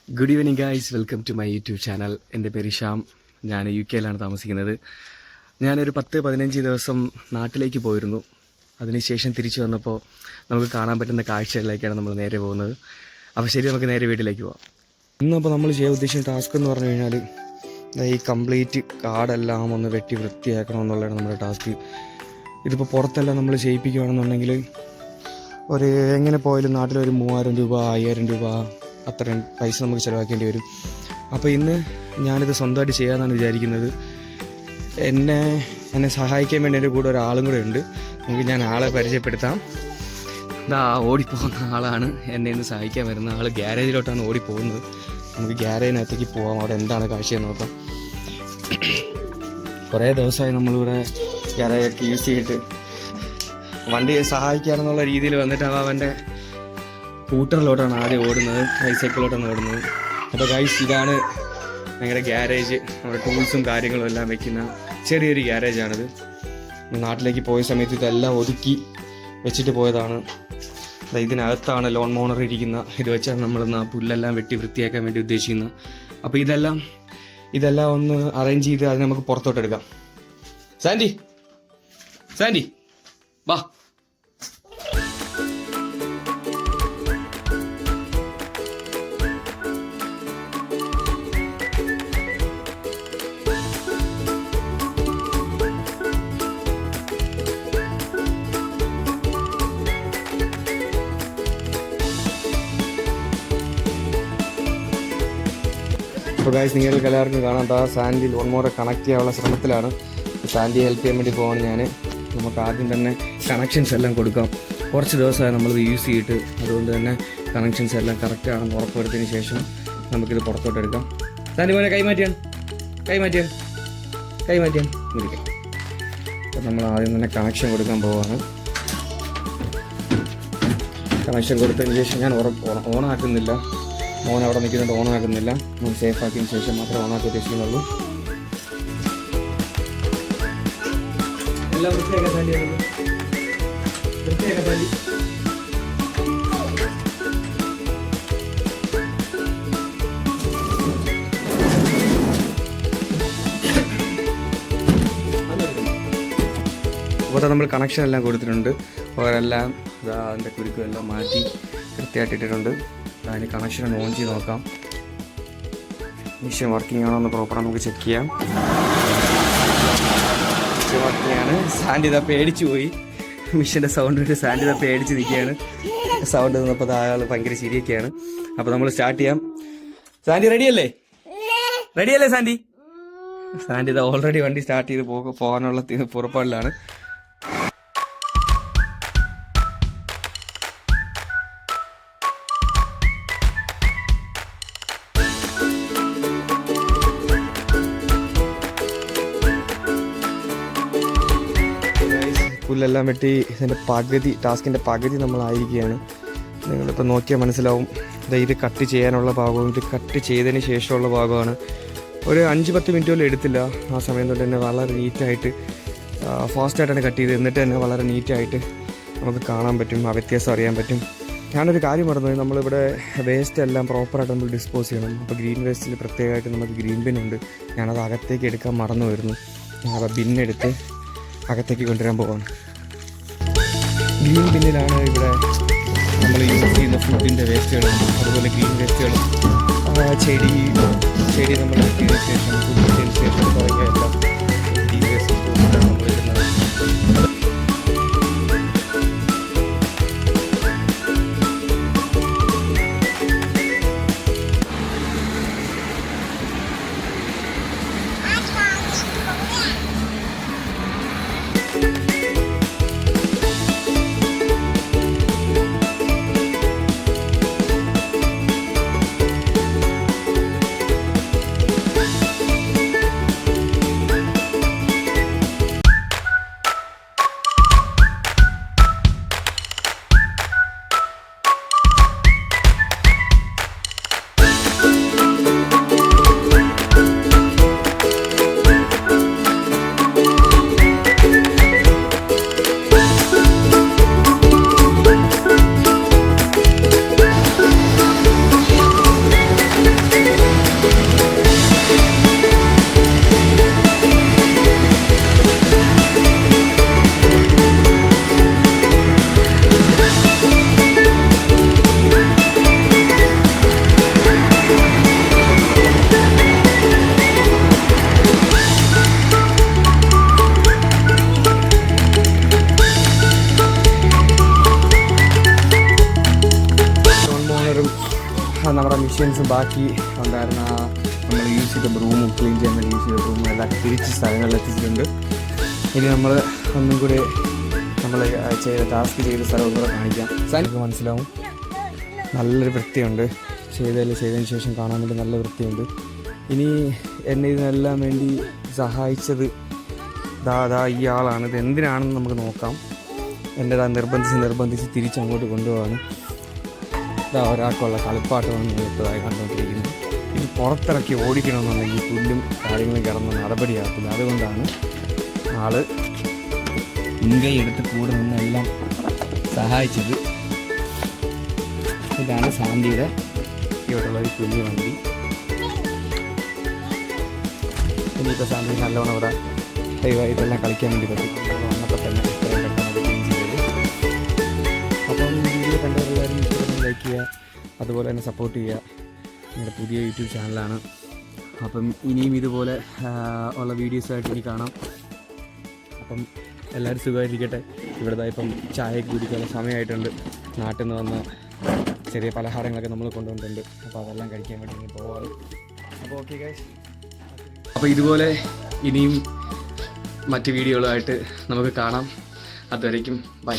Good evening guys, welcome to my YouTube channel. എൻ്റെ പേര് ഷ്യാം. ഞാൻ UK താമസിക്കുന്നത്. ഞാനൊരു 10-15 ദിവസം നാട്ടിലേക്ക് പോയിരുന്നു. അതിനുശേഷം തിരിച്ചു വന്നപ്പോൾ നമുക്ക് കാണാൻ പറ്റുന്ന കാഴ്ചകളിലേക്കാണ് നമ്മൾ നേരെ പോകുന്നത്. അപ്പോൾ ശരി, നമുക്ക് നേരെ വീട്ടിലേക്ക് പോകാം. ഇന്നപ്പോൾ നമ്മൾ ചെയ്യാൻ ഉദ്ദേശിക്കുന്ന ടാസ്ക് എന്ന് പറഞ്ഞു കഴിഞ്ഞാൽ ഈ കംപ്ലീറ്റ് കാടെല്ലാം ഒന്ന് വെട്ടി വൃത്തിയാക്കണം എന്നുള്ളതാണ് നമ്മുടെ ടാസ്ക്. ഇതിപ്പോൾ പുറത്തെല്ലാം നമ്മൾ ചെയ്യിപ്പിക്കുകയാണെന്നുണ്ടെങ്കിൽ എങ്ങനെ പോയാലും നാട്ടിലൊരു 3000 രൂപ 5000 രൂപ അത്രയും പൈസ നമുക്ക് ചിലവാക്കേണ്ടി വരും. അപ്പോൾ ഇന്ന് ഞാനിത് സ്വന്തമായിട്ട് ചെയ്യാമെന്നാണ് വിചാരിക്കുന്നത്. എന്നെ സഹായിക്കാൻ വേണ്ടി എൻ്റെ കൂടെ ഒരാളും കൂടെ ഉണ്ട്. ഞാൻ ആളെ പരിചയപ്പെടുത്താം. ഇതാ ഓടിപ്പോകുന്ന ആളാണ് എന്നെ ഇന്ന് സഹായിക്കാൻ വരുന്ന ആൾ. ഗ്യാരേജിലോട്ടാണ് ഓടിപ്പോകുന്നത്. നമുക്ക് ഗ്യാരേജിനകത്തേക്ക് പോകാം, അവിടെ എന്താണ് കാഴ്ചയെന്ന് നോക്കാം. കുറേ ദിവസമായി നമ്മളിവിടെ ഗ്യാരേജൊക്കെ യൂസ് ചെയ്തിട്ട് വണ്ടിയെ സഹായിക്കാമെന്നുള്ള രീതിയിൽ വന്നിട്ട് അവൻ്റെ സ്കൂട്ടറിലോട്ടാണ് ആദ്യം ഓടുന്നത്, ബൈസൈക്കിളിലോട്ടാണ് ഓടുന്നത്. അപ്പോൾ ഗൈസ്, ഇതാണ് ഞങ്ങളുടെ ഗ്യാരേജ്. നമ്മുടെ ടൂൾസും കാര്യങ്ങളും എല്ലാം വെക്കുന്ന ചെറിയൊരു ഗ്യാരേജാണിത്. നാട്ടിലേക്ക് പോയ സമയത്ത് ഇതെല്ലാം ഒതുക്കി വെച്ചിട്ട് പോയതാണ്. ഇതിനകത്താണ് ലോൺ മോണർ ഇരിക്കുന്ന. ഇത് വെച്ചാൽ നമ്മളിന്ന് ആ പുല്ലെല്ലാം വെട്ടി വൃത്തിയാക്കാൻ വേണ്ടി ഉദ്ദേശിക്കുന്നത്. അപ്പോൾ ഇതെല്ലാം ഒന്ന് അറേഞ്ച് ചെയ്ത് അത് നമുക്ക് പുറത്തോട്ടെടുക്കാം. സാൻഡി വാ. അപ്പോൾ ഗൈസ്, നിങ്ങൾക്ക് എല്ലാവർക്കും കാണാം, സാൻഡി ലോൺ മോറെ കണക്ട് ചെയ്യാനുള്ള ശ്രമത്തിലാണ്. സാൻഡിയെ ഹെൽപ്പ് ചെയ്യാൻ വേണ്ടി പോവാണ് ഞാൻ. നമുക്ക് ആദ്യം തന്നെ കണക്ഷൻസ് എല്ലാം കൊടുക്കാം. കുറച്ച് ദിവസമായി നമ്മളിത് യൂസ് ചെയ്തിട്ട്, അതുകൊണ്ട് തന്നെ കണക്ഷൻസ് എല്ലാം കറക്റ്റ് ആണെന്ന് ഉറപ്പുവരുത്തിയതിന് ശേഷം നമുക്കിത് പുറത്തോട്ട് എടുക്കാം. സാൻഡി മോനെ കൈമാറ്റിയാൻ ഇരിക്കാം. അപ്പോൾ നമ്മൾ ആദ്യം തന്നെ കണക്ഷൻ കൊടുക്കാൻ പോവാണ്. കണക്ഷൻ കൊടുത്തതിന് ശേഷം ഞാൻ ഓണാക്കുന്നില്ല. മോൻ അവിടെ നിൽക്കുന്നുണ്ട്, ഓണാക്കുന്നില്ല. നമ്മൾ സേഫ് ആക്കിയതിന് ശേഷം മാത്രമേ ഓണാക്കി ഉദ്ദേശിക്കുന്നുള്ളൂ. എല്ലാം വൃത്തിയാക്കാൻ വേണ്ടിയാണ്. അപ്പോൾ നമ്മൾ കണക്ഷൻ എല്ലാം കൊടുത്തിട്ടുണ്ട്. അവരെല്ലാം അതിൻ്റെ കുരുക്കെല്ലാം മാറ്റി കൃത്യമായിട്ടിട്ടുണ്ട്. അതിന് കണക്ഷൻ ഓൺ ചെയ്ത് നോക്കാം. മെഷീൻ വർക്കിംഗ് ആണോ എന്ന് പ്രോപ്പറാണ് നമുക്ക് ചെക്ക് ചെയ്യാം. മെഷീൻ വർക്കിംഗ് ആണ്. സാൻഡി ഇതാ പേടിച്ചു പോയി. മെഷീൻ്റെ സൗണ്ട് കേട്ട് സാൻഡി ഇതാ പേടിച്ച് നിൽക്കുകയാണ്. സൗണ്ട് നിന്നപ്പോൾ അയാൾ ഭയങ്കര ശരിയൊക്കെയാണ്. അപ്പോൾ നമ്മൾ സ്റ്റാർട്ട് ചെയ്യാം. സാൻഡി റെഡിയല്ലേ സാൻഡി ഇതാ ഓൾറെഡി വണ്ടി സ്റ്റാർട്ട് ചെയ്ത് പോകാനുള്ള പുറപ്പാടിലാണ്. പുല്ലെല്ലാം വെട്ടി ടാസ്കിൻ്റെ പകുതി നമ്മളായിരിക്കുകയാണ്. നിങ്ങളിപ്പോൾ നോക്കിയാൽ മനസ്സിലാവും. ഇത് കട്ട് ചെയ്യാനുള്ള ഭാഗവും ഇത് കട്ട് ചെയ്തതിന് ശേഷമുള്ള ഭാഗമാണ്. ഒരു 5-10 മിനിറ്റ് പോലും എടുത്തില്ല. ആ സമയം തൊട്ട് തന്നെ വളരെ നീറ്റായിട്ട് ഫാസ്റ്റായിട്ടാണ് കട്ട് ചെയ്ത്. എന്നിട്ട് തന്നെ വളരെ നീറ്റായിട്ട് നമുക്ക് കാണാൻ പറ്റും, ആ വ്യത്യാസം അറിയാൻ പറ്റും. ഞാനൊരു കാര്യം മറന്നുപോയി. നമ്മളിവിടെ വേസ്റ്റ് എല്ലാം പ്രോപ്പറായിട്ട് നമ്മൾ ഡിസ്പോസ് ചെയ്യണം. അപ്പോൾ ഗ്രീൻ വേസ്റ്റിൽ പ്രത്യേകമായിട്ട് നമുക്ക് ഗ്രീൻ ബിൻ ഉണ്ട്. ഞാനത് അകത്തേക്ക് എടുക്കാൻ മറന്നു വരുന്നു. അപ്പോൾ ബിന്നെടുത്ത് അകത്തേക്ക് കൊണ്ടുവരാൻ പോവാണ്. ഗ്രീൻ ബിന്നിലാണ് ഇവിടെ നമ്മൾ യൂസ് ചെയ്യുന്ന ഫുഡിൻ്റെ വേസ്റ്റുകളും അതുപോലെ ഗ്രീൻ വേസ്റ്റുകളും ചെടി നമ്മൾ വെച്ചതിന് ശേഷം ഫുഡ് വെച്ചതിന് ശേഷം തുടങ്ങിയ എല്ലാം ഗ്രീൻ വേസ്റ്റ് നമ്മൾ ഇടുന്നത്. നമ്മുടെ മെഷീൻസും ബാക്കി ഉണ്ടായിരുന്ന നമ്മൾ യൂസ് ചെയ്ത ബ്രൂമും ക്ലീൻ ചെയ്യാൻ വേണ്ടി യൂസ് ചെയ്ത ബ്രൂമും എല്ലാം തിരിച്ച് സ്ഥലങ്ങളിൽ എത്തിച്ചിട്ടുണ്ട്. ഇനി നമ്മൾ ഒന്നും കൂടി നമ്മൾ ടാസ്ക് ചെയ്ത സ്ഥലം ഒന്നുകൂടെ കാണിക്കാം. എനിക്ക് മനസ്സിലാവും നല്ലൊരു വൃത്തിയുണ്ട്. ചെയ്തതിന് ശേഷം കാണാൻ വേണ്ടി നല്ല വൃത്തിയുണ്ട്. ഇനി എന്നെ ഇതിനെല്ലാം വേണ്ടി സഹായിച്ചത് ദാ ഈ ആളാണ്. ഇത് എന്തിനാണെന്ന് നമുക്ക് നോക്കാം. എൻ്റെ നിർബന്ധിച്ച് തിരിച്ചങ്ങോട്ട് കൊണ്ടുപോകാണ്. ഇതാ ഒരാൾക്കുള്ള കളിപ്പാട്ടമാണ് ഞാൻ ഇപ്പോഴായി കണ്ടുകൊണ്ടിരിക്കുന്നത്. ഇത് പുറത്തിറക്കി ഓടിക്കണമെന്നുണ്ടെങ്കിൽ പുല്ലും കാര്യങ്ങളും കിടന്ന് നടപടിയാക്കില്ല. അതുകൊണ്ടാണ് ആള് മുൻകൈ എടുത്ത് കൂടെ നിന്നെല്ലാം സഹായിച്ചത്. ഇതാണ് ശാന്തിയുടെ ഇവിടെയുള്ള ഒരു കുഞ്ഞു വണ്ടി. ഇനിയിപ്പോൾ ശാന്തി നല്ലവണ്ണം ഇവിടെ ഇതെല്ലാം കളിക്കാൻ വേണ്ടി പറ്റും. വന്നപ്പോൾ തന്നെ ഇത്രയും പെട്ടെന്ന് ക്ലീൻ ചെയ്തത്. അപ്പം വീഡിയോ കണ്ടവരെല്ലാവരും ഇഷ്ടപ്പെടുന്ന ലൈക്ക് ചെയ്യുക, അതുപോലെ തന്നെ സപ്പോർട്ട് ചെയ്യുക. നിങ്ങളുടെ പുതിയ യൂട്യൂബ് ചാനലാണ്. അപ്പം ഇനിയും ഇതുപോലെ ഉള്ള വീഡിയോസായിട്ട് ഇനി കാണാം. അപ്പം എല്ലാവരും സുഖമായിരിക്കട്ടെ. ഇവിടെ ഇപ്പം ചായയൊക്കെ കുടിക്കാനുള്ള സമയമായിട്ടുണ്ട്. നാട്ടിൽ നിന്ന് വന്ന് ചെറിയ പലഹാരങ്ങളൊക്കെ നമ്മൾ കൊണ്ടുവന്നിട്ടുണ്ട്. അപ്പോൾ അതെല്ലാം കഴിക്കാൻ വേണ്ടി പോവാറ്. അപ്പോൾ ഓക്കെ ഗൈസ്, അപ്പോൾ ഇതുപോലെ ഇനിയും മറ്റ് വീഡിയോകളുമായിട്ട് നമുക്ക് കാണാം. അതുവരേക്കും ബൈ.